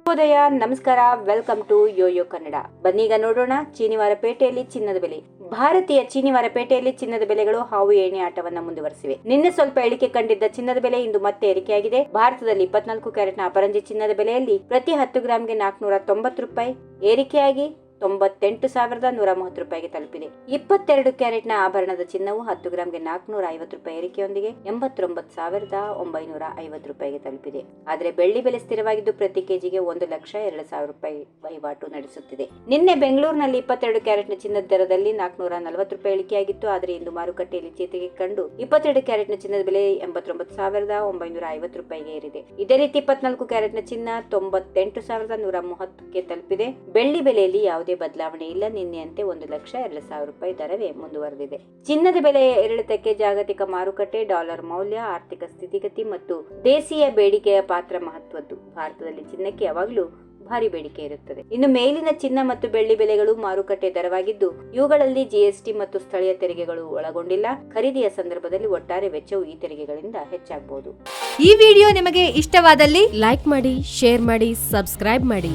ಶುಭೋದಯ, ನಮಸ್ಕಾರ, welcome to Yoyo Kannada. ಬನ್ನೀಗ ನೋಡೋಣ ಚೀನಿವಾರಪೇಟೆಯಲ್ಲಿ ಚಿನ್ನದ ಬೆಲೆ. ಭಾರತೀಯ ಚೀನಿವಾರಪೇಟೆಯಲ್ಲಿ ಚಿನ್ನದ ಬೆಲೆಗಳು ಹಾವು ಏಣಿ ಆಟವನ್ನ ಮುಂದುವರೆಸಿವೆ. ನಿನ್ನೆ ಸ್ವಲ್ಪ ಇಳಿಕೆ ಕಂಡಿದ್ದ ಚಿನ್ನದ ಬೆಲೆ ಇಂದು ಮತ್ತೆ ಏರಿಕೆಯಾಗಿದೆ. ಭಾರತದಲ್ಲಿ 24 ಕ್ಯಾರೆಟ್ನ ಅಪರಂಜಿ ಚಿನ್ನದ ಬೆಲೆಯಲ್ಲಿ ಪ್ರತಿ 10 ಗ್ರಾಂಗೆ 490 ರೂಪಾಯಿ ಏರಿಕೆಯಾಗಿ 98,130 ರೂಪಾಯಿಗೆ ತಲುಪಿದೆ. 22 ಕ್ಯಾರೆಟ್ನ ಆಭರಣದ ಚಿನ್ನವು 10 ಗ್ರಾಂಗೆ 450 ರೂಪಾಯಿ ಏರಿಕೆಯೊಂದಿಗೆ 89,950 ರೂಪಾಯಿಗೆ ತಲುಪಿದೆ. ಆದರೆ ಬೆಳ್ಳಿ ಬೆಲೆ ಸ್ಥಿರವಾಗಿದ್ದು ಪ್ರತಿ ಕೆಜಿಗೆ 1,02,000 ರೂಪಾಯಿ ವಹಿವಾಟು ನಡೆಸುತ್ತಿದೆ. ನಿನ್ನೆ ಬೆಂಗಳೂರಿನಲ್ಲಿ 22 ಕ್ಯಾರೆಟ್ನ ಚಿನ್ನದ ದರದಲ್ಲಿ 440 ರೂಪಾಯಿ ಇಳಿಕೆಯಾಗಿತ್ತು. ಆದರೆ ಇಂದು ಮಾರುಕಟ್ಟೆಯಲ್ಲಿ ಚೇತರಿಕೆ ಕಂಡು 22 ಕ್ಯಾರೆಟ್ನ ಚಿನ್ನದ ಬೆಲೆ 89,950 ರೂಪಾಯಿಗೆ ಏರಿದೆ. ಇದೇ ರೀತಿ 24 ಕ್ಯಾರೆಟ್ನ ಚಿನ್ನ 98,130ಕ್ಕೆ ತಲುಪಿದೆ. ಬೆಳ್ಳಿ ಬೆಲೆಯಲ್ಲಿ ಯಾವುದೇ ಬದಲಾವಣೆ ಇಲ್ಲ. ನಿನ್ನೆಯಂತೆ 1,02,000 ರೂಪಾಯಿ ದರವೇ ಮುಂದುವರೆದಿದೆ. ಚಿನ್ನದ ಬೆಲೆ ಏರಿಳಿತಕ್ಕೆ ಜಾಗತಿಕ ಮಾರುಕಟ್ಟೆ, ಡಾಲರ್ ಮೌಲ್ಯ, ಆರ್ಥಿಕ ಸ್ಥಿತಿಗತಿ ಮತ್ತು ದೇಶೀಯ ಬೇಡಿಕೆಯ ಪಾತ್ರ ಮಹತ್ವದ್ದು. ಭಾರತದಲ್ಲಿ ಚಿನ್ನಕ್ಕೆ ಯಾವಾಗಲೂ ಭಾರಿ ಬೇಡಿಕೆ ಇರುತ್ತದೆ. ಇನ್ನು ಮೇಲಿನ ಚಿನ್ನ ಮತ್ತು ಬೆಳ್ಳಿ ಬೆಲೆಗಳು ಮಾರುಕಟ್ಟೆ ದರವಾಗಿದ್ದು ಇವುಗಳಲ್ಲಿ ಜಿಎಸ್ಟಿ ಮತ್ತು ಸ್ಥಳೀಯ ತೆರಿಗೆಗಳು ಒಳಗೊಂಡಿಲ್ಲ. ಖರೀದಿಯ ಸಂದರ್ಭದಲ್ಲಿ ಒಟ್ಟಾರೆ ವೆಚ್ಚವು ಈ ತೆರಿಗೆಗಳಿಂದ ಹೆಚ್ಚಾಗಬಹುದು. ಈ ವಿಡಿಯೋ ನಿಮಗೆ ಇಷ್ಟವಾದಲ್ಲಿ ಲೈಕ್ ಮಾಡಿ, ಶೇರ್ ಮಾಡಿ, ಸಬ್ಸ್ಕ್ರೈಬ್ ಮಾಡಿ.